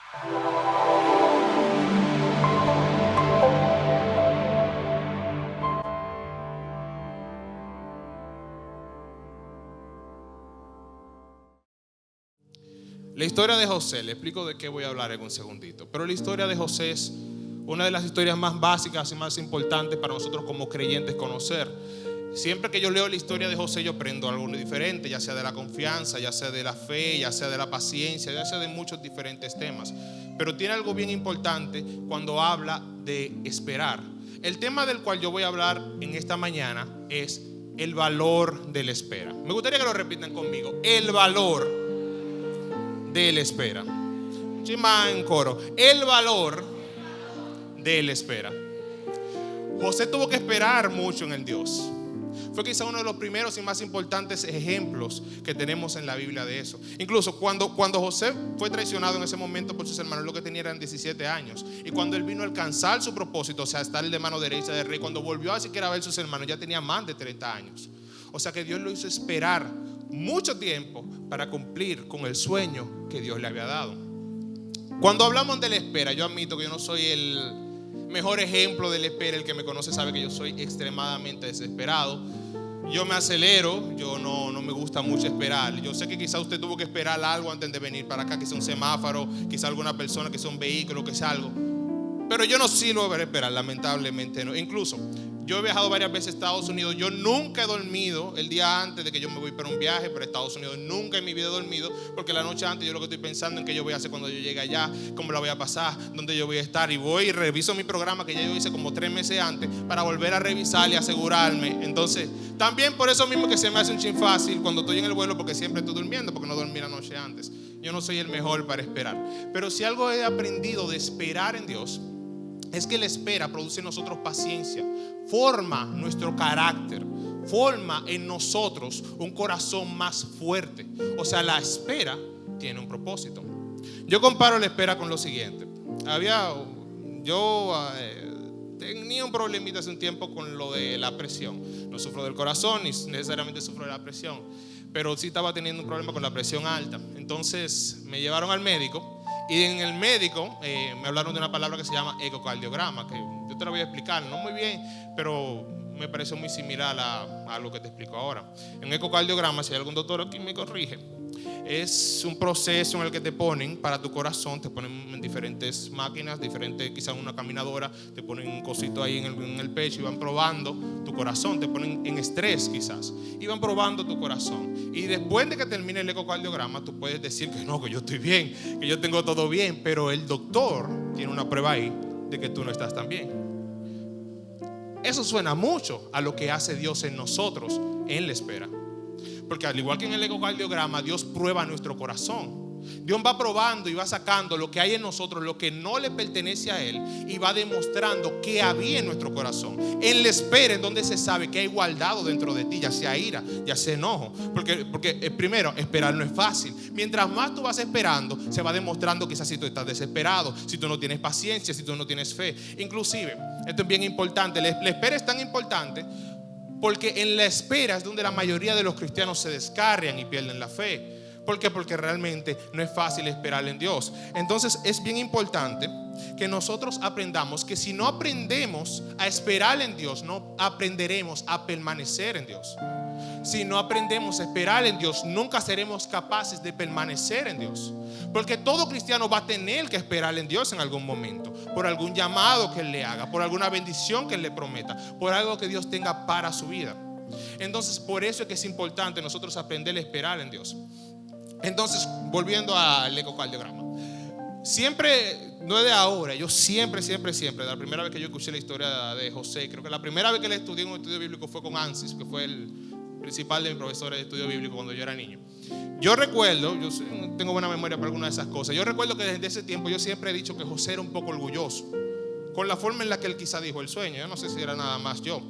La historia de José, le explico de qué voy a hablar en un segundito. Pero la historia de José es una de las historias más básicas y más importantes para nosotros como creyentes conocer. Siempre que yo leo la historia de José, yo aprendo algo diferente, ya sea de la confianza, ya sea de la fe, ya sea de la paciencia, ya sea de muchos diferentes temas. Pero tiene algo bien importante cuando habla de esperar. El tema del cual yo voy a hablar en esta mañana es el valor de la espera. Me gustaría que lo repitan conmigo. El valor de la espera. Chima en coro. El valor de la espera. José tuvo que esperar mucho en el Dios. Fue quizá uno de los primeros y más importantes ejemplos que tenemos en la Biblia de eso. Incluso cuando José fue traicionado en ese momento por sus hermanos, lo que tenía eran 17 años. Y cuando él vino a alcanzar su propósito, o sea, estar de mano derecha del rey, cuando volvió a siquiera ver a sus hermanos, ya tenía más de 30 años. O sea que Dios lo hizo esperar mucho tiempo para cumplir con el sueño que Dios le había dado. Cuando hablamos de la espera, yo admito que yo no soy el mejor ejemplo de la espera. El que me conoce sabe que yo soy extremadamente desesperado. Yo me acelero, yo no me gusta mucho esperar. Yo sé que quizá usted tuvo que esperar algo antes de venir para acá, quizá un semáforo, quizá alguna persona, quizá un vehículo, quizá algo. Pero yo no sirvo para esperar, lamentablemente no. Incluso yo he viajado varias veces a Estados Unidos. Yo nunca he dormido el día antes de que yo me voy para un viaje para Estados Unidos. Nunca en mi vida he dormido, porque la noche antes yo lo que estoy pensando en qué yo voy a hacer cuando yo llegue allá, cómo la voy a pasar, dónde yo voy a estar. Y voy y reviso mi programa que ya yo hice como 3 meses antes para volver a revisar y asegurarme. Entonces, también por eso mismo que se me hace un chin fácil cuando estoy en el vuelo, porque siempre estoy durmiendo, porque no dormí la noche antes. Yo no soy el mejor para esperar. Pero si algo he aprendido de esperar en Dios, es que la espera produce en nosotros paciencia, forma nuestro carácter, forma en nosotros un corazón más fuerte. O sea, la espera tiene un propósito. Yo comparo la espera con lo siguiente. Yo tenía un problemita hace un tiempo con lo de la presión. No sufro del corazón ni necesariamente sufro de la presión, pero sí estaba teniendo un problema con la presión alta. Entonces me llevaron al médico. Y en el médico me hablaron de una palabra que se llama ecocardiograma, que yo te la voy a explicar, no muy bien, pero me pareció muy similar a lo que te explico ahora. En ecocardiograma, si hay algún doctor aquí me corrige, es un proceso en el que te ponen para tu corazón, te ponen en diferentes máquinas, quizás una caminadora, te ponen un cosito ahí en el pecho y van probando tu corazón, te ponen en estrés quizás, y van probando tu corazón. Y después de que termine el ecocardiograma, tú puedes decir que no, que yo estoy bien, que yo tengo todo bien, pero el doctor tiene una prueba ahí de que tú no estás tan bien. Eso suena mucho a lo que hace Dios en nosotros en la espera. Porque al igual que en el ecocardiograma, Dios prueba nuestro corazón. Dios va probando y va sacando lo que hay en nosotros, lo que no le pertenece a Él, y va demostrando qué había en nuestro corazón. En la espera es donde se sabe que hay guardado dentro de ti, ya sea ira, ya sea enojo. Porque primero, esperar no es fácil. Mientras más tú vas esperando, se va demostrando quizás si tú estás desesperado, si tú no tienes paciencia, si tú no tienes fe. Inclusive, esto es bien importante, la espera es tan importante porque en la espera es donde la mayoría de los cristianos se descarrian y pierden la fe. ¿Por qué? Porque realmente no es fácil esperar en Dios. Entonces es bien importante que nosotros aprendamos que si no aprendemos a esperar en Dios, no aprenderemos a permanecer en Dios. Si no aprendemos a esperar en Dios, nunca seremos capaces de permanecer en Dios. Porque todo cristiano va a tener que esperar en Dios en algún momento, por algún llamado que Él le haga, por alguna bendición que Él le prometa, por algo que Dios tenga para su vida. Entonces, por eso es que es importante nosotros aprender a esperar en Dios. Entonces, volviendo al ecocardiograma, siempre, no es de ahora, yo siempre, la primera vez que yo escuché la historia de José, creo que la primera vez que le estudié en un estudio bíblico fue con Ansis, que fue el principal de mis profesores de estudio bíblico cuando yo era niño. Yo recuerdo, yo tengo buena memoria para algunas de esas cosas. Yo recuerdo que desde ese tiempo yo siempre he dicho que José era un poco orgulloso con la forma en la que él quizá dijo el sueño. Yo no sé si era nada más yo.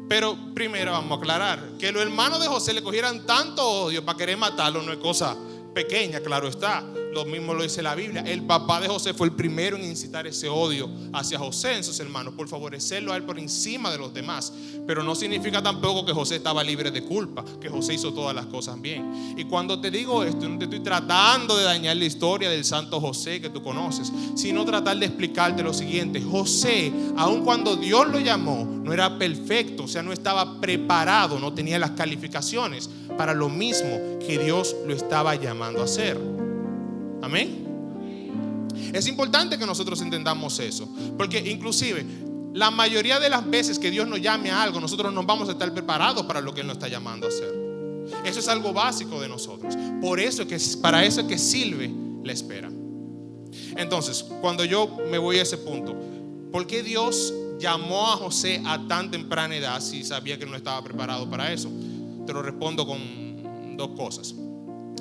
Pero primero vamos a aclarar que los hermanos de José le cogieran tanto odio para querer matarlo no es cosa pequeña, claro está. lo mismo lo dice la Biblia. El papá de José fue el primero en incitar ese odio hacia José en sus hermanos, por favorecerlo a él por encima de los demás. Pero no significa tampoco que José estaba libre de culpa, que José hizo todas las cosas bien. Y cuando te digo esto, no te estoy tratando de dañar la historia del santo José que tú conoces, sino tratar de explicarte lo siguiente. José, aun cuando Dios lo llamó, no era perfecto, o sea, no estaba preparado, no tenía las calificaciones para lo mismo que Dios lo estaba llamando a hacer. Amén. Es importante que nosotros entendamos eso, porque inclusive la mayoría de las veces que Dios nos llame a algo, nosotros no vamos a estar preparados para lo que Él nos está llamando a hacer. Eso es algo básico de nosotros. Por eso que para eso es que sirve la espera. Entonces, cuando yo me voy a ese punto, ¿por qué Dios llamó a José a tan temprana edad si sabía que no estaba preparado para eso? Te lo respondo con dos cosas.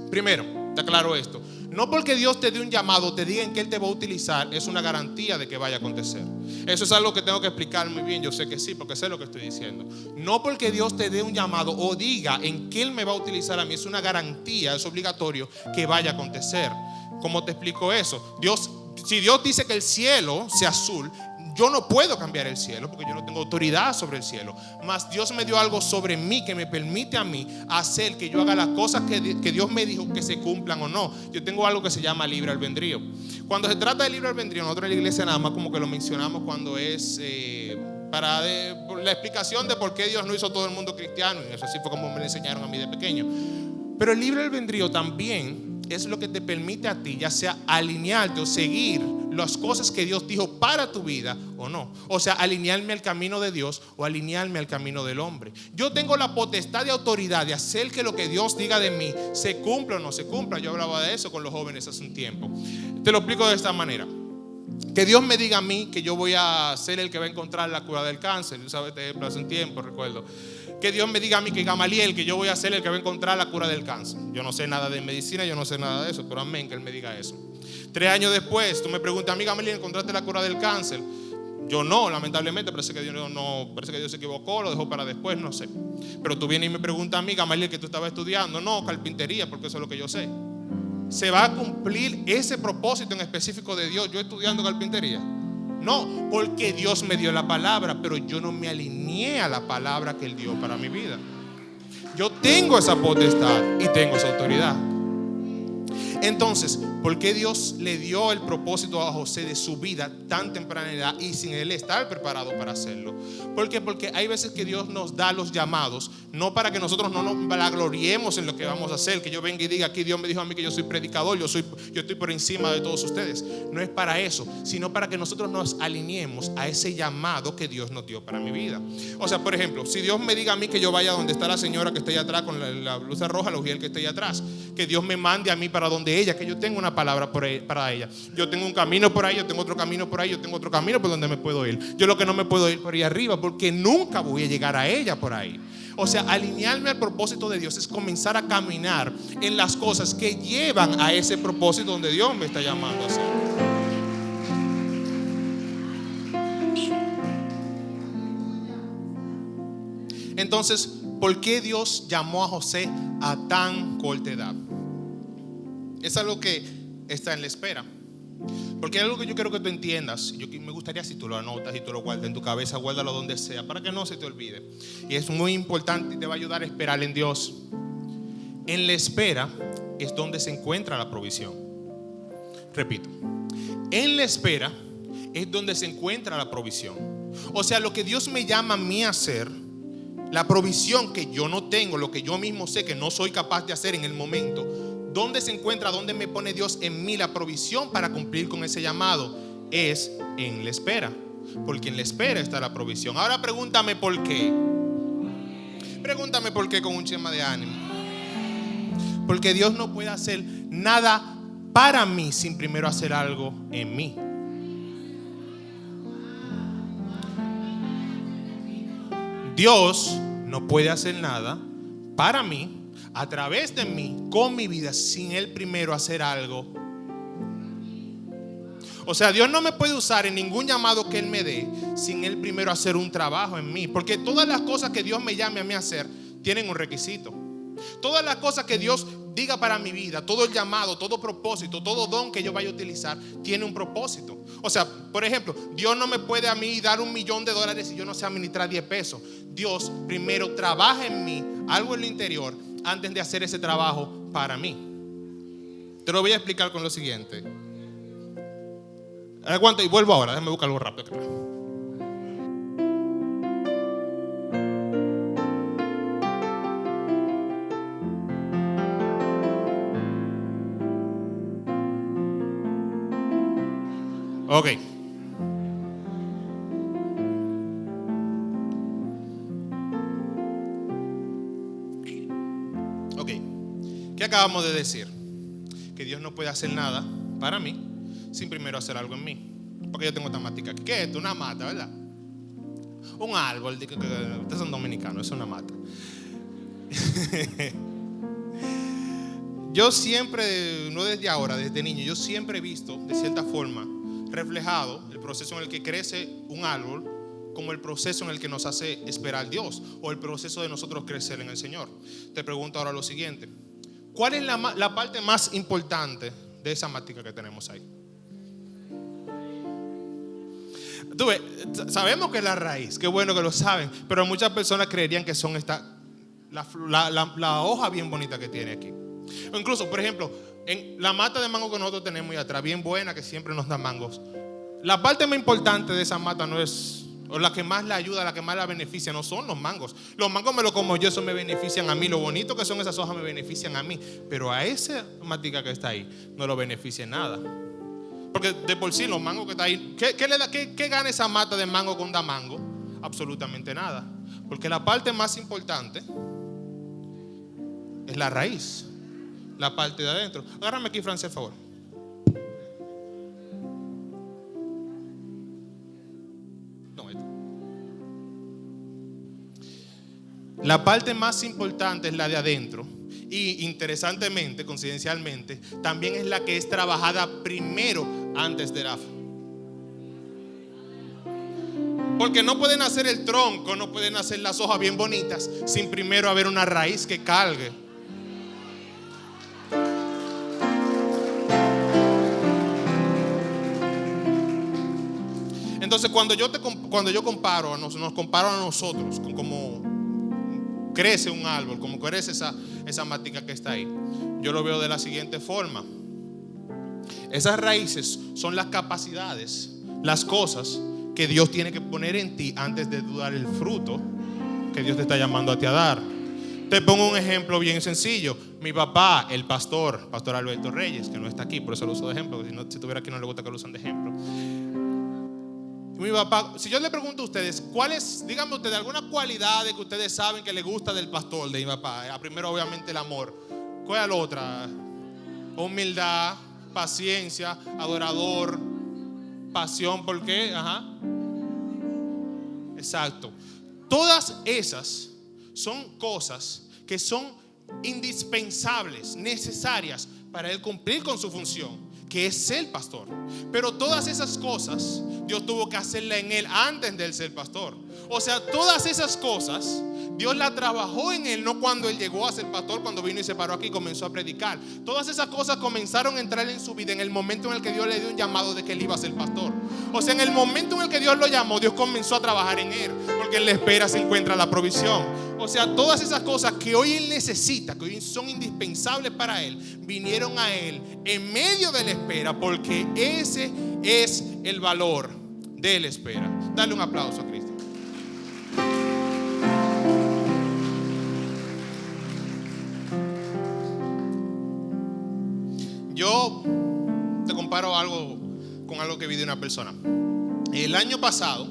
Primero, te aclaro esto. No porque Dios te dé un llamado, te diga en qué Él te va a utilizar, es una garantía de que vaya a acontecer. Eso es algo que tengo que explicar muy bien. Yo sé que sí, porque sé lo que estoy diciendo. No porque Dios te dé un llamado o diga en qué Él me va a utilizar a mí, es una garantía, es obligatorio que vaya a acontecer. ¿Cómo te explico eso? Si Dios dice que el cielo sea azul, yo no puedo cambiar el cielo porque yo no tengo autoridad sobre el cielo. Mas Dios me dio algo sobre mí que me permite a mí hacer que yo haga las cosas que Dios me dijo que se cumplan o no. Yo tengo algo que se llama libre albedrío. Cuando se trata de libre albedrío, nosotros en la iglesia nada más como que lo mencionamos cuando es para la explicación de por qué Dios no hizo todo el mundo cristiano. Y eso así fue como me lo enseñaron a mí de pequeño. Pero el libre albedrío también es lo que te permite a ti, ya sea alinearte o seguir las cosas que Dios dijo para tu vida o no. O sea, alinearme al camino de Dios o alinearme al camino del hombre. Yo tengo la potestad y autoridad de hacer que lo que Dios diga de mí se cumpla o no se cumpla. Yo hablaba de eso con los jóvenes hace un tiempo. Te lo explico de esta manera. Que Dios me diga a mí que yo voy a ser el que va a encontrar la cura del cáncer. Yo sabes, hace un tiempo recuerdo. Que Dios me diga a mí que Gamaliel, que yo voy a ser el que va a encontrar la cura del cáncer. Yo no sé nada de medicina, yo no sé nada de eso, pero amén que Él me diga eso. 3 años después, tú me preguntas, a mí Gamaliel, ¿encontraste la cura del cáncer? Yo no, lamentablemente, parece que Dios se equivocó, lo dejó para después, no sé. Pero tú vienes y me preguntas a mí, Gamaliel, que tú estabas estudiando. No, carpintería, porque eso es lo que yo sé. ¿Se va a cumplir ese propósito en específico de Dios yo estudiando carpintería? No, porque Dios me dio la palabra, pero yo no me alineé a la palabra que Él dio para mi vida. Yo tengo esa potestad y tengo esa autoridad. Entonces, ¿por qué Dios le dio el propósito a José de su vida tan temprana edad y sin él estar preparado para hacerlo? ¿Por qué? Porque hay veces que Dios nos da los llamados, no para que nosotros no nos vanagloriemos en lo que vamos a hacer, que yo venga y diga aquí Dios me dijo a mí que yo soy predicador, yo estoy por encima de todos ustedes. No es para eso, sino para que nosotros nos alineemos a ese llamado que Dios nos dio para mi vida. O sea, por ejemplo, si Dios me diga a mí que yo vaya donde está la señora que está ahí atrás con la blusa roja, la ujiel que está ahí atrás, que Dios me mande a mí para donde ella, que yo tengo una palabra para ella. Yo tengo un camino por ahí, yo tengo otro camino por ahí, yo tengo otro camino por donde me puedo ir. Yo lo que no me puedo ir por ahí arriba, porque nunca voy a llegar a ella por ahí. O sea, alinearme al propósito de Dios es comenzar a caminar en las cosas que llevan a ese propósito donde Dios me está llamando a hacer. Entonces, ¿por qué Dios llamó a José a tan corta edad? Es algo que está en la espera. Porque es algo que yo quiero que tú entiendas. Me gustaría si tú lo anotas y tú lo guardas en tu cabeza, guárdalo donde sea, para que no se te olvide. Y es muy importante y te va a ayudar a esperar en Dios. En la espera es donde se encuentra la provisión. Repito, en la espera es donde se encuentra la provisión. O sea, lo que Dios me llama a mí a hacer, la provisión que yo no tengo, lo que yo mismo sé que no soy capaz de hacer en el momento, ¿dónde se encuentra? ¿Dónde me pone Dios en mí la provisión para cumplir con ese llamado? Es en la espera. Porque en la espera está la provisión. Ahora pregúntame por qué. Pregúntame por qué con un chema de ánimo. Porque Dios no puede hacer nada para mí sin primero hacer algo en mí. Dios no puede hacer nada para mí, a través de mí, con mi vida, sin Él primero hacer algo. O sea, Dios no me puede usar en ningún llamado que Él me dé sin Él primero hacer un trabajo en mí. Porque todas las cosas que Dios me llame a mí a hacer tienen un requisito. Todas las cosas que Dios diga para mi vida, todo el llamado, todo propósito, todo don que yo vaya a utilizar, tiene un propósito. O sea, por ejemplo, Dios no me puede a mí dar $1,000,000 si yo no sé administrar 10 pesos. Dios primero trabaja en mí, algo en lo interior, antes de hacer ese trabajo para mí. Te lo voy a explicar con lo siguiente. Aguanta y vuelvo ahora, déjame buscar algo rápido. Ok. Ok. ¿Qué acabamos de decir? Que Dios no puede hacer nada para mí sin primero hacer algo en mí. Porque yo tengo temática aquí. ¿Qué es esto? Una mata, ¿verdad? Un árbol. Ustedes son dominicanos, es una mata. Yo siempre, no desde ahora, desde niño, yo siempre he visto de cierta forma reflejado el proceso en el que crece un árbol como el proceso en el que nos hace esperar Dios, o el proceso de nosotros crecer en el Señor. Te pregunto ahora lo siguiente: ¿cuál es la parte más importante de esa matica que tenemos ahí? Tú ves, sabemos que es la raíz, qué bueno que lo saben, pero muchas personas creerían que son la hoja bien bonita que tiene aquí. O incluso, por ejemplo, en la mata de mango que nosotros tenemos ahí atrás, bien buena, que siempre nos da mangos. La parte más importante de esa mata no es, o la que más la ayuda, la que más la beneficia, no son los mangos. Los mangos me los como yo, eso me benefician a mí. Lo bonito que son esas hojas me benefician a mí. Pero a esa matica que está ahí no lo beneficia en nada. Porque de por sí los mangos que está ahí, ¿qué gana esa mata de mango con da mango? Absolutamente nada. Porque la parte más importante es la raíz. La parte de adentro. Agárrame aquí, Francia, por favor. No, la parte más importante es la de adentro. Y interesantemente, coincidencialmente, también es la que es trabajada primero antes de la. Porque no pueden hacer el tronco, no pueden hacer las hojas bien bonitas sin primero haber una raíz que cargue. Entonces cuando yo comparo, nos comparo a nosotros con cómo crece un árbol, cómo crece esa matica que está ahí, yo lo veo de la siguiente forma. Esas raíces son las capacidades, las cosas que Dios tiene que poner en ti antes de tú dar el fruto que Dios te está llamando a ti a dar. Te pongo un ejemplo bien sencillo. Mi papá, el pastor Alberto Reyes, que no está aquí, por eso lo uso de ejemplo, si estuviera aquí no le gusta que lo usen de ejemplo. Mi papá, si yo le pregunto a ustedes, ¿cuál es, díganme ustedes, alguna cualidad que ustedes saben que le gusta del pastor, de mi papá? La primero, obviamente, el amor. ¿Cuál es la otra? Humildad, paciencia, adorador, pasión. ¿Por qué? Ajá. Exacto. Todas esas son cosas que son indispensables, necesarias para él cumplir con su función, que es ser pastor. Pero todas esas cosas Dios tuvo que hacerla en él antes de él ser pastor. O sea, todas esas cosas Dios la trabajó en él, no cuando él llegó a ser pastor, cuando vino y se paró aquí y comenzó a predicar. Todas esas cosas comenzaron a entrar en su vida en el momento en el que Dios le dio un llamado de que él iba a ser pastor. O sea, en el momento en el que Dios lo llamó, Dios comenzó a trabajar en él, porque en la espera se encuentra la provisión. O sea, todas esas cosas que hoy él necesita, que hoy son indispensables para él, vinieron a él en medio de la espera, porque ese es el valor de la espera. Dale un aplauso a Cristo. Yo te comparo algo con algo que vi de una persona. El año pasado,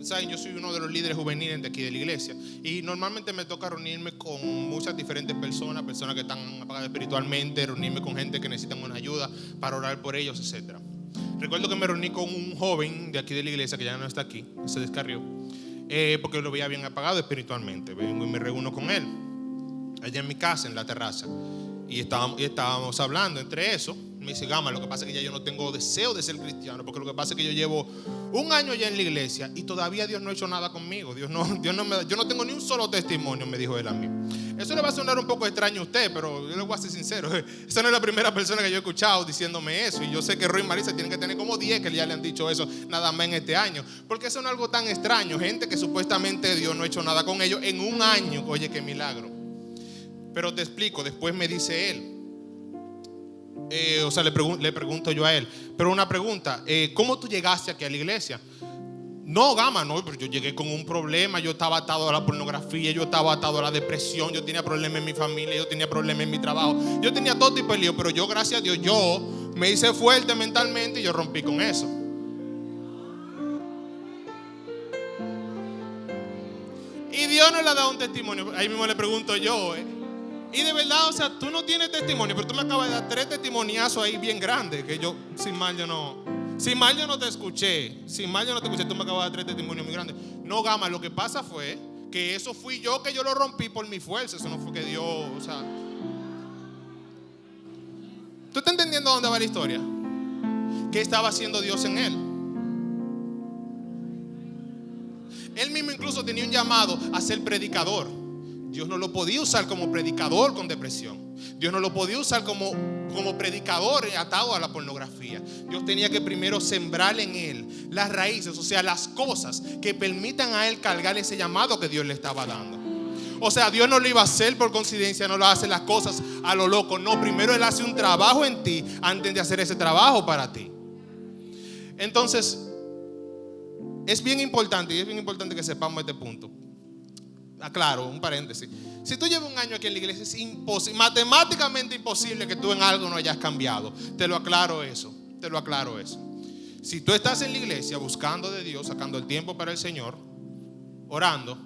¿saben? Yo soy uno de los líderes juveniles de aquí de la iglesia y normalmente me toca reunirme con muchas diferentes personas que están apagadas espiritualmente, reunirme con gente que necesitan una ayuda para orar por ellos, etc. Recuerdo que me reuní con un joven de aquí de la iglesia que ya no está aquí, se descarrió, porque lo veía bien apagado espiritualmente. Vengo y me reúno con él allá en mi casa, en la terraza, y estábamos hablando. Entre eso Me dice, Gama, lo que pasa es que ya yo no tengo deseo de ser cristiano, porque lo que pasa es que yo llevo un año ya en la iglesia y todavía Dios no ha hecho nada conmigo. Yo no tengo ni un solo testimonio, me dijo él a mí. Eso le va a sonar un poco extraño a usted, pero yo le voy a ser sincero. Esa no es la primera persona que yo he escuchado diciéndome eso. Y yo sé que Roy y Marisa tienen que tener como 10 que ya le han dicho eso nada más en este año. Porque eso no es algo tan extraño. Gente que supuestamente Dios no ha hecho nada con ellos en un año. Oye, qué milagro. Pero te explico, después me dice él. Le pregunto yo a él, pero una pregunta, ¿cómo tú llegaste aquí a la iglesia? No, Gama, no, pero yo llegué con un problema. Yo estaba atado a la pornografía, yo estaba atado a la depresión, yo tenía problemas en mi familia, yo tenía problemas en mi trabajo, yo tenía todo tipo de lío, pero yo, gracias a Dios, yo me hice fuerte mentalmente y yo rompí con eso. Y Dios no le ha dado un testimonio. Ahí mismo le pregunto yo, y de verdad, o sea, tú no tienes testimonio, pero tú me acabas de dar 3 testimoniazos ahí bien grandes, que yo, sin mal yo no te escuché. Sin mal yo no te escuché, tú me acabas de dar 3 testimonios muy grandes. No, Gama, lo que pasa fue que eso fui yo que yo lo rompí por mi fuerza. Eso no fue que Dios, o sea. ¿Tú estás entendiendo dónde va la historia? ¿Qué estaba haciendo Dios en él? Él mismo incluso tenía un llamado a ser predicador. Dios no lo podía usar como predicador con depresión. Dios no lo podía usar como predicador atado a la pornografía. Dios tenía que primero sembrar en él las raíces, o sea, las cosas que permitan a él cargar ese llamado que Dios le estaba dando. O sea, Dios no lo iba a hacer por coincidencia, no lo hace las cosas a lo loco. No, primero Él hace un trabajo en ti antes de hacer ese trabajo para ti. Entonces, es bien importante que sepamos este punto. Aclaro, un paréntesis. Si tú llevas un año aquí en la iglesia, es imposible, matemáticamente imposible que tú en algo no hayas cambiado. Te lo aclaro eso. Si tú estás en la iglesia buscando de Dios, sacando el tiempo para el Señor, orando,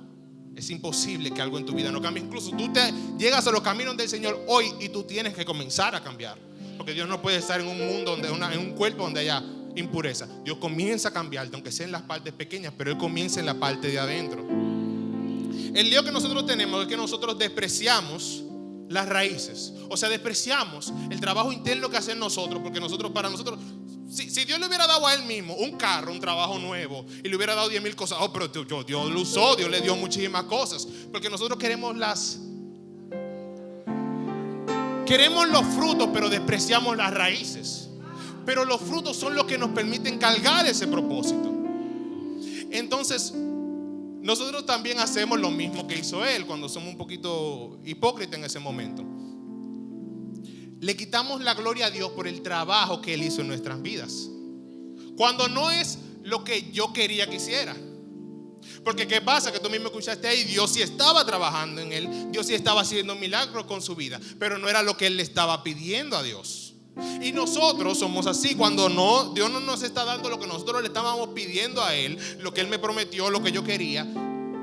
es imposible que algo en tu vida no cambie. Incluso tú te llegas a los caminos del Señor hoy y tú tienes que comenzar a cambiar. Porque Dios no puede estar en un mundo, en un cuerpo donde haya impureza. Dios comienza a cambiarte, aunque sea en las partes pequeñas, pero Él comienza en la parte de adentro. El lío que nosotros tenemos es que nosotros despreciamos las raíces. O sea, despreciamos el trabajo interno que hacen nosotros. Porque para nosotros, si Dios le hubiera dado a Él mismo un carro, un trabajo nuevo, y le hubiera dado 10,000 cosas, pero Dios lo usó, Dios le dio muchísimas cosas. Porque nosotros queremos los frutos, pero despreciamos las raíces. Pero los frutos son los que nos permiten cargar ese propósito. Entonces, nosotros también hacemos lo mismo que hizo Él cuando somos un poquito hipócritas en ese momento. Le quitamos la gloria a Dios por el trabajo que Él hizo en nuestras vidas, cuando no es lo que yo quería que hiciera. Porque ¿qué pasa? Que tú mismo escuchaste ahí, Dios sí estaba trabajando en Él, Dios sí estaba haciendo milagros con su vida, pero no era lo que Él le estaba pidiendo a Dios. Y nosotros somos así. Cuando Dios no nos está dando lo que nosotros le estábamos pidiendo a Él, lo que Él me prometió, lo que yo quería,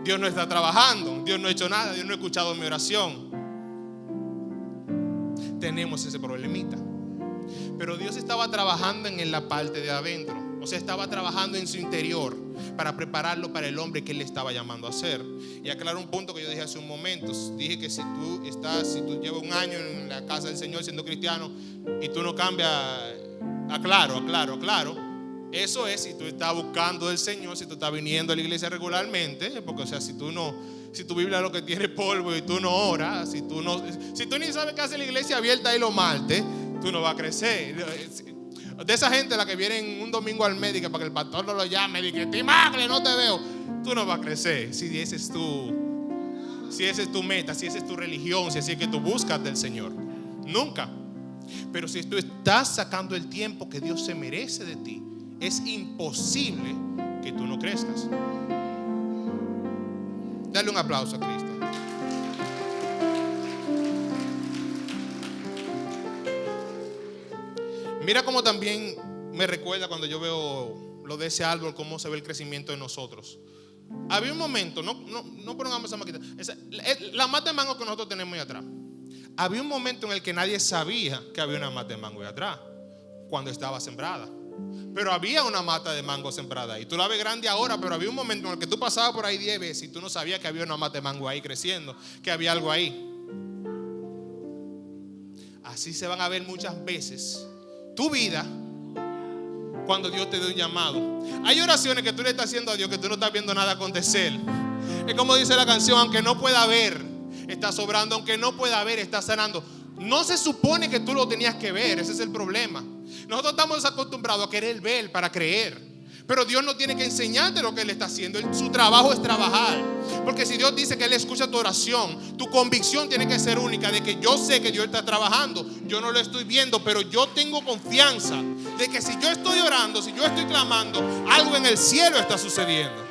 Dios no está trabajando, Dios no ha hecho nada, Dios no ha escuchado mi oración. Tenemos ese problemita. Pero Dios estaba trabajando en la parte de adentro. O sea, estaba trabajando en su interior para prepararlo para el hombre que Él le estaba llamando a ser. Y aclaro un punto que yo dije hace un momento. Dije que si tú llevas un año en la casa del Señor siendo cristiano y tú no cambias, aclaro. Eso es si tú estás buscando del Señor, si tú estás viniendo a la iglesia regularmente. Porque, o sea, si tu Biblia lo que tiene polvo y tú no oras, si tú ni sabes qué hace la iglesia abierta ahí los martes, tú no vas a crecer. De esa gente la que viene un domingo al médico para que el pastor no lo llame y que te magle, no te veo, tú no vas a crecer. Si esa es tu meta, si esa es tu religión, si así es que tú buscas del Señor, nunca. Pero si tú estás sacando el tiempo que Dios se merece de ti, es imposible que tú no crezcas. Dale un aplauso a Cristo. Mira cómo también me recuerda cuando yo veo lo de ese árbol, cómo se ve el crecimiento de nosotros. Había un momento, no pongamos esa maquita, la mata de mango que nosotros tenemos ahí atrás. Había un momento en el que nadie sabía que había una mata de mango ahí atrás, cuando estaba sembrada. Pero había una mata de mango sembrada ahí. Tú la ves grande ahora, pero había un momento en el que tú pasabas por ahí 10 veces y tú no sabías que había una mata de mango ahí creciendo, que había algo ahí. Así se van a ver muchas veces tu vida cuando Dios te dé un llamado. Hay oraciones que tú le estás haciendo a Dios que tú no estás viendo nada acontecer. Es como dice la canción: aunque no pueda ver, está sobrando. Aunque no pueda ver, está sanando. No se supone que tú lo tenías que ver. Ese es el problema. Nosotros estamos acostumbrados a querer ver para creer. Pero Dios no tiene que enseñarte lo que Él está haciendo. Su trabajo es trabajar. Porque si Dios dice que Él escucha tu oración, tu convicción tiene que ser única de que yo sé que Dios está trabajando. Yo no lo estoy viendo, pero yo tengo confianza de que si yo estoy orando, si yo estoy clamando, algo en el cielo está sucediendo.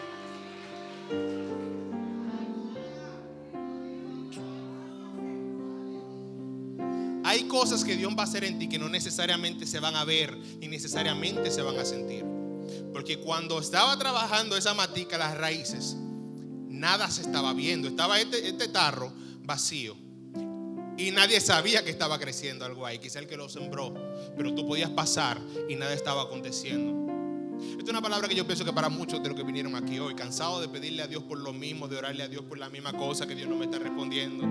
Hay cosas que Dios va a hacer en ti que no necesariamente se van a ver ni necesariamente se van a sentir. Porque cuando estaba trabajando esa matica, las raíces, nada se estaba viendo. Estaba este tarro vacío y nadie sabía que estaba creciendo algo ahí. Quizá el que lo sembró, pero tú podías pasar y nada estaba aconteciendo. Esta es una palabra que yo pienso que para muchos de los que vinieron aquí hoy, cansados de pedirle a Dios por lo mismo, de orarle a Dios por la misma cosa, que Dios no me está respondiendo.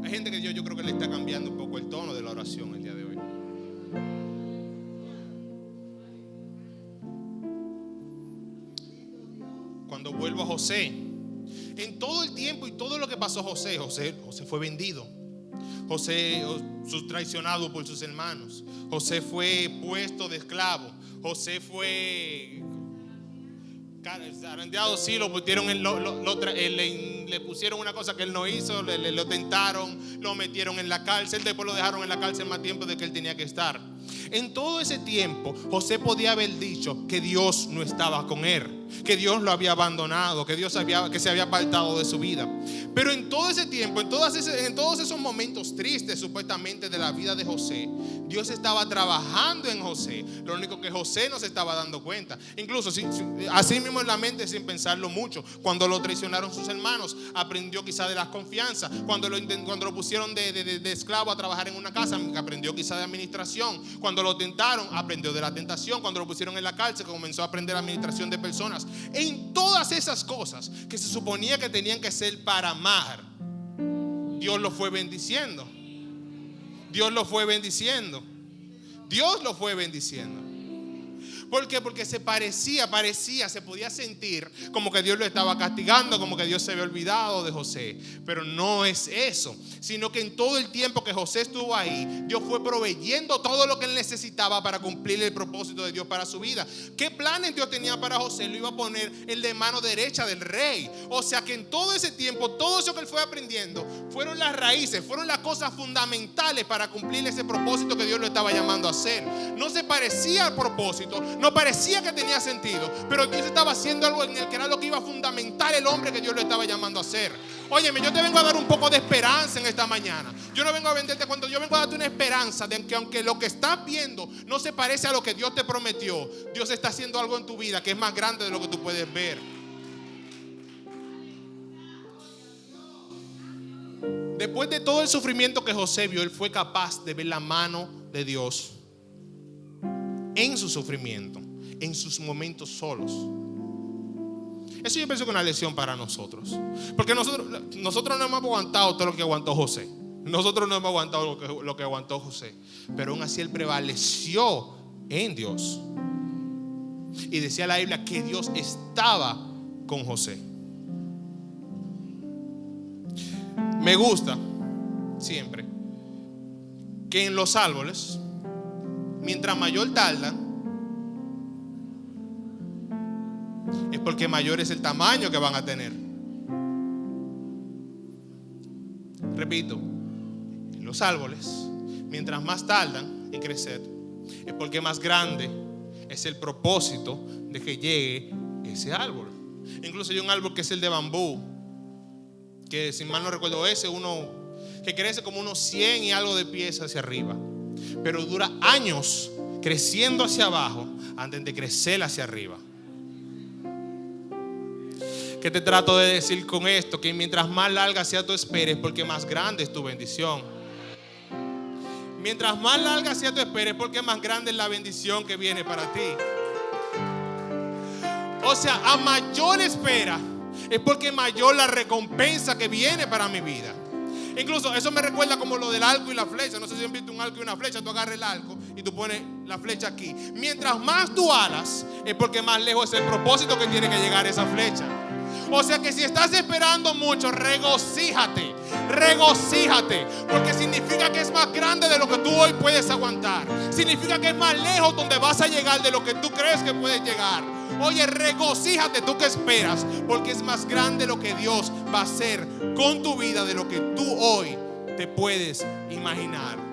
Hay gente que yo creo que le está cambiando un poco el tono de la oración el día de hoy. Cuando vuelvo a José, en todo el tiempo y todo lo que pasó José fue vendido. José traicionado por sus hermanos. José fue puesto de esclavo. José fue zarandeado, sí, lo pusieron le pusieron una cosa que él no hizo, lo tentaron, lo metieron en la cárcel, después lo dejaron en la cárcel más tiempo de que él tenía que estar. En todo ese tiempo José podía haber dicho que Dios no estaba con él, que Dios lo había abandonado, que se había apartado de su vida. Pero en todo ese tiempo, en todos esos momentos tristes supuestamente de la vida de José, Dios estaba trabajando en José. Lo único que José no se estaba dando cuenta. Incluso así mismo en la mente, sin pensarlo mucho, cuando lo traicionaron sus hermanos, aprendió quizá de la confianza. Cuando lo pusieron de esclavo a trabajar en una casa, aprendió quizá de administración. Cuando lo tentaron, aprendió de la tentación. Cuando lo pusieron en la cárcel, comenzó a aprender administración de personas. En todas esas cosas que se suponía que tenían que ser para amar, Dios lo fue bendiciendo. Dios lo fue bendiciendo. Dios lo fue bendiciendo. ¿Por qué? Porque se podía sentir como que Dios lo estaba castigando, como que Dios se había olvidado de José. Pero no es eso, sino que en todo el tiempo que José estuvo ahí, Dios fue proveyendo todo lo que él necesitaba para cumplir el propósito de Dios para su vida. ¿Qué planes Dios tenía para José? Lo iba a poner en la mano derecha del rey. O sea que en todo ese tiempo, todo eso que él fue aprendiendo fueron las raíces, fueron las cosas fundamentales para cumplir ese propósito que Dios lo estaba llamando a hacer. No se parecía al propósito, no parecía que tenía sentido, pero Dios estaba haciendo algo en el que era lo que iba a fundamentar el hombre que Dios lo estaba llamando a hacer. Óyeme, yo te vengo a dar un poco de esperanza en esta mañana. Yo no vengo a venderte cuando yo vengo a darte una esperanza de que aunque lo que estás viendo no se parece a lo que Dios te prometió, Dios está haciendo algo en tu vida que es más grande de lo que tú puedes ver. Después de todo el sufrimiento que José vio, él fue capaz de ver la mano de Dios en su sufrimiento, en sus momentos solos. Eso yo pienso que es una lección para nosotros. Porque nosotros no hemos aguantado todo lo que aguantó José. Nosotros no hemos aguantado lo que aguantó José. Pero aún así él prevaleció en Dios. Y decía la Biblia que Dios estaba con José. Me gusta siempre que en los árboles, mientras mayor tardan, es porque mayor es el tamaño que van a tener. Repito, en los árboles, mientras más tardan en crecer, es porque más grande es el propósito de que llegue ese árbol. Incluso hay un árbol que es el de bambú, que si mal no recuerdo que crece como unos 100 y algo de pies hacia arriba, pero dura años creciendo hacia abajo antes de crecer hacia arriba. ¿Qué te trato de decir con esto? Que mientras más larga sea tu espera, es porque más grande es tu bendición. Mientras más larga sea tu espera, es porque más grande es la bendición que viene para ti. O sea, a mayor espera, es porque mayor la recompensa que viene para mi vida. Incluso eso me recuerda como lo del arco y la flecha. No sé si han visto un arco y una flecha. Tú agarras el arco y tú pones la flecha aquí. Mientras más tú alas, es porque más lejos es el propósito que tiene que llegar esa flecha. O sea que si estás esperando mucho, regocíjate, porque significa que es más grande de lo que tú hoy puedes aguantar. Significa que es más lejos donde vas a llegar de lo que tú crees que puedes llegar. Oye, regocíjate, tú que esperas, porque es más grande lo que Dios va a hacer con tu vida de lo que tú hoy te puedes imaginar.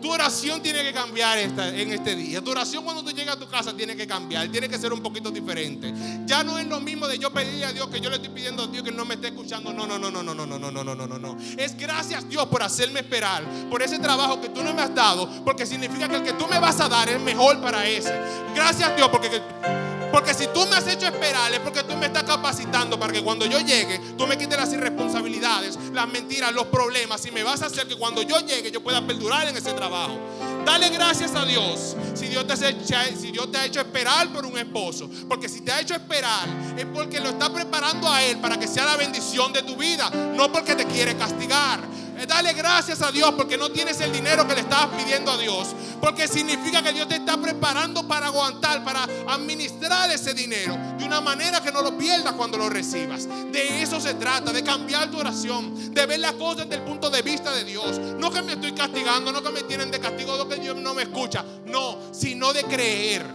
Tu oración tiene que cambiar en este día. Tu oración cuando tú llegas a tu casa tiene que cambiar, tiene que ser un poquito diferente. Ya no es lo mismo de yo pedirle a Dios que yo le estoy pidiendo a Dios que no me esté escuchando. No. Es gracias Dios por hacerme esperar, por ese trabajo que tú no me has dado, porque significa que el que tú me vas a dar es mejor para ese. Gracias Dios porque si tú me has hecho esperar es porque tú me estás capacitando para que cuando yo llegue tú me quites las irresponsabilidades, las mentiras, los problemas, y me vas a hacer que cuando yo llegue yo pueda perdurar en ese trabajo. Dale gracias a Dios si Dios te ha hecho esperar por un esposo, porque si te ha hecho esperar es porque lo está preparando a Él para que sea la bendición de tu vida, no porque te quiere castigar. Dale gracias a Dios porque no tienes el dinero que le estabas pidiendo a Dios, porque significa que Dios te está preparando para aguantar, para administrar ese dinero de una manera que no lo pierdas cuando lo recibas. De eso se trata, de cambiar tu oración, de ver las cosas desde el punto de vista de Dios. No que me estoy castigando, no que me tienen de castigo, no que Dios no me escucha, no, sino de creer.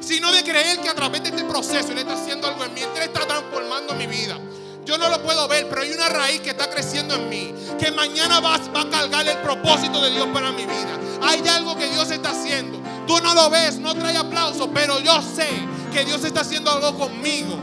Sino de creer que a través de este proceso Él está haciendo algo en mí, Él está transformando mi vida. Yo no lo puedo ver, pero hay una raíz que está creciendo en mí, que mañana va a cargar el propósito de Dios para mi vida. Hay algo que Dios está haciendo. Tú no lo ves, no trae aplauso, pero yo sé que Dios está haciendo algo conmigo.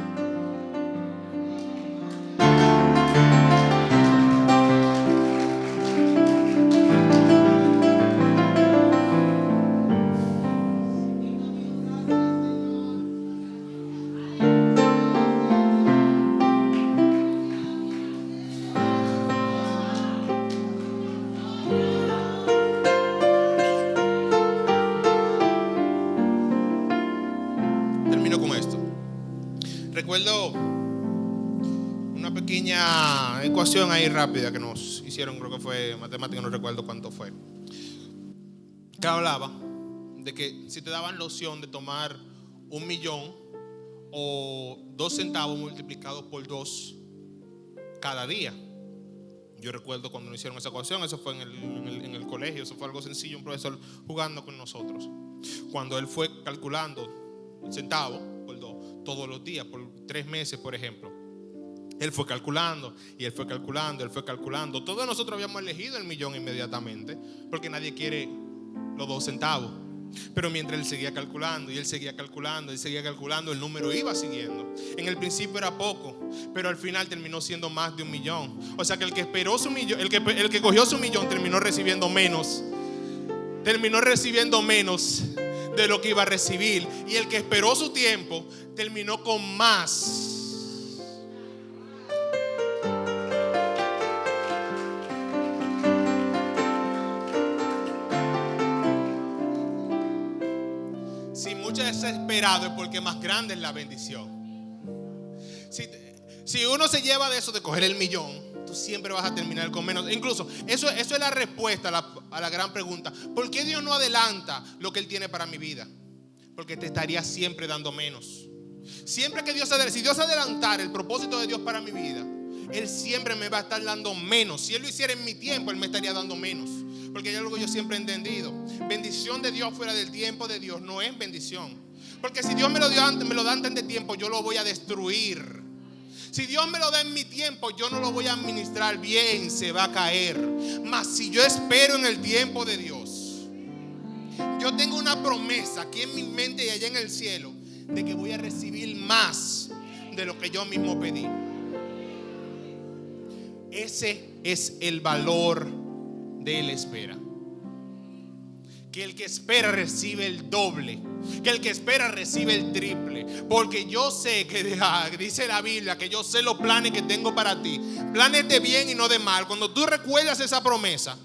Recuerdo una pequeña ecuación ahí rápida que nos hicieron, creo que fue matemática, no recuerdo cuánto fue, que hablaba de que si te daban la opción de tomar 1 millón o 2 centavos multiplicados por 2 cada día. Yo recuerdo cuando nos hicieron esa ecuación, eso fue en el colegio, eso fue algo sencillo, un profesor jugando con nosotros. Cuando él fue calculando el centavo por 2 todos los días, por 3 meses, por ejemplo, él fue calculando y él fue calculando. Todos nosotros habíamos elegido el millón inmediatamente, porque nadie quiere los 2 centavos. Pero mientras él seguía calculando y él seguía calculando, el número iba siguiendo. En el principio era poco, pero al final terminó siendo más de 1 millón. O sea que el que esperó su millón, el que cogió su millón terminó recibiendo menos de lo que iba a recibir. Y el que esperó su tiempo terminó con más. Si mucho es esperado es porque más grande es la bendición. Si uno se lleva de eso de coger el millón, tú siempre vas a terminar con menos. Incluso eso es la respuesta a la gran pregunta: ¿por qué Dios no adelanta lo que Él tiene para mi vida? Porque te estaría siempre dando menos. Siempre que si Dios adelantara el propósito de Dios para mi vida, Él siempre me va a estar dando menos. Si Él lo hiciera en mi tiempo, Él me estaría dando menos. Porque hay algo que yo siempre he entendido: bendición de Dios fuera del tiempo de Dios no es bendición. Porque si Dios me lo da antes de tiempo, yo lo voy a destruir. Si Dios me lo da en mi tiempo, yo no lo voy a administrar bien, se va a caer. Mas si yo espero en el tiempo de Dios, yo tengo una promesa aquí en mi mente y allá en el cielo de que voy a recibir más de lo que yo mismo pedí. Ese es el valor de la espera. Que el que espera recibe el doble, que el que espera recibe el triple. Porque yo sé que dice la Biblia que yo sé los planes que tengo para ti, planes de bien y no de mal. Cuando tú recuerdas esa promesa,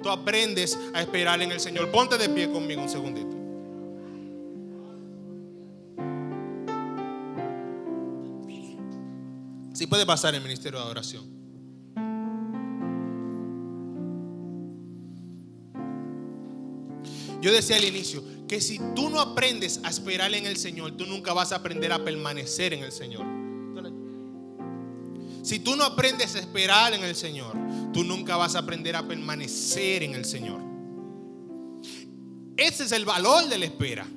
tú aprendes a esperar en el Señor. Ponte de pie conmigo un segundito. Si puede pasar el ministerio de adoración. Yo decía al inicio que si tú no aprendes a esperar en el Señor, tú nunca vas a aprender a permanecer en el Señor. Si tú no aprendes a esperar en el Señor, tú nunca vas a aprender a permanecer en el Señor. Ese es el valor de la espera.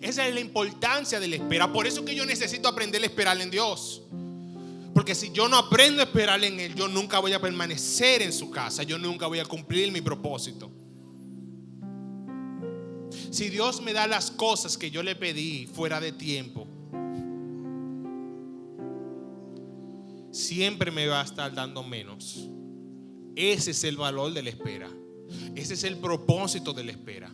Esa es la importancia de la espera. Por eso que yo necesito aprender a esperar en Dios. Porque si yo no aprendo a esperar en Él, yo nunca voy a permanecer en su casa. Yo nunca voy a cumplir mi propósito. Si Dios me da las cosas que yo le pedí fuera de tiempo, siempre me va a estar dando menos. Ese es el valor de la espera. Ese es el propósito de la espera.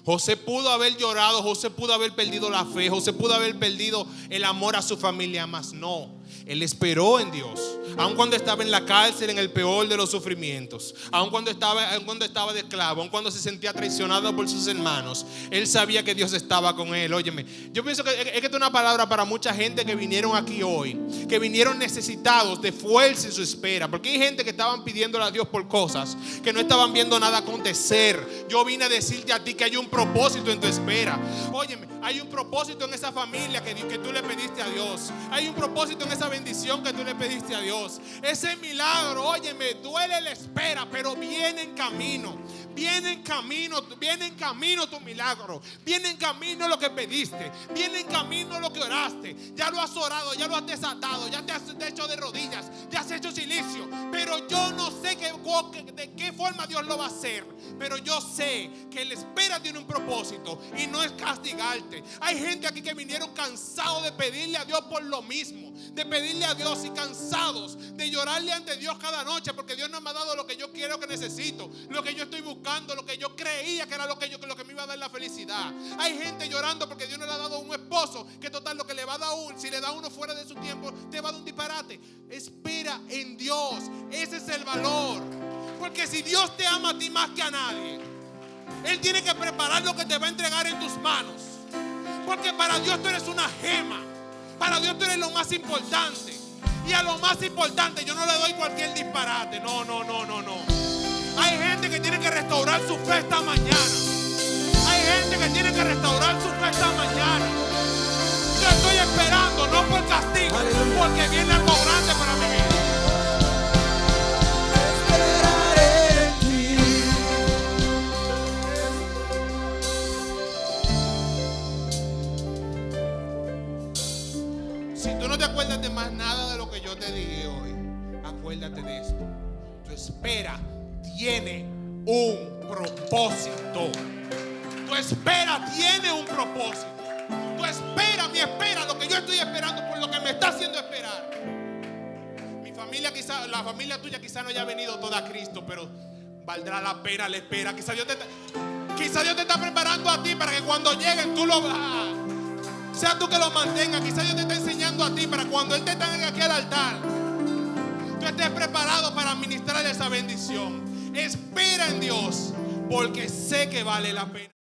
José pudo haber llorado, José pudo haber perdido la fe, José pudo haber perdido el amor a su familia, mas no. Él esperó en Dios, aun cuando estaba en la cárcel, en el peor de los sufrimientos, aun cuando estaba de esclavo, aun cuando se sentía traicionado por sus hermanos. Él sabía que Dios estaba con él. Óyeme, yo pienso que es que es una palabra para mucha gente que vinieron aquí hoy, que vinieron necesitados de fuerza en su espera, porque hay gente que estaban pidiéndole a Dios por cosas que no estaban viendo nada acontecer. Yo vine a decirte a ti que hay un propósito en tu espera. Óyeme, hay un propósito en esa familia que tú le pediste a Dios. Hay un propósito en esa bendición que tú le pediste a Dios. Ese milagro, óyeme, duele la espera, pero viene en camino. Viene en camino tu milagro. Viene en camino lo que pediste. Viene en camino lo que oraste. Ya lo has orado, ya lo has desatado, ya te has hecho de rodillas, ya has hecho silicio. Pero yo no sé de qué forma Dios lo va a hacer. Pero yo sé que la espera tiene un propósito y no es castigarte. Hay gente aquí que vinieron cansados de pedirle a Dios por lo mismo, de pedirle a Dios y cansados de llorarle ante Dios cada noche porque Dios no me ha dado lo que yo quiero, que necesito, lo que yo estoy buscando, lo que yo creía que era lo que me iba a dar la felicidad. Hay gente llorando porque Dios no le ha dado un esposo que total lo que le va a dar si le da uno fuera de su tiempo te va a dar un disparate. Espera en Dios, ese es el valor. Porque si Dios te ama a ti más que a nadie, Él tiene que preparar lo que te va a entregar en tus manos. Porque para Dios tú eres una gema. Para Dios tú eres lo más importante. Y a lo más importante yo no le doy cualquier disparate. No. Hay gente que tiene que restaurar su fe esta mañana. Hay gente que tiene que restaurar su fe esta mañana. Yo estoy esperando, no por castigo, porque viene algo grande para mi vida. Si tú no te acuerdas de más nada de lo que yo te dije hoy, acuérdate de esto. Tu espera tiene un propósito. Tu espera tiene un propósito. Tu espera, mi espera, lo que yo estoy esperando por lo que me está haciendo esperar. Mi familia quizá, la familia tuya quizá no haya venido toda a Cristo, pero valdrá la pena la espera. Quizá Dios te está preparando a ti para que cuando lleguen tú lo veas. Sea tú que lo mantengas. Quizás Dios te está enseñando a ti para cuando Él te tenga aquí al altar, tú estés preparado para administrar esa bendición. Espera en Dios, porque sé que vale la pena.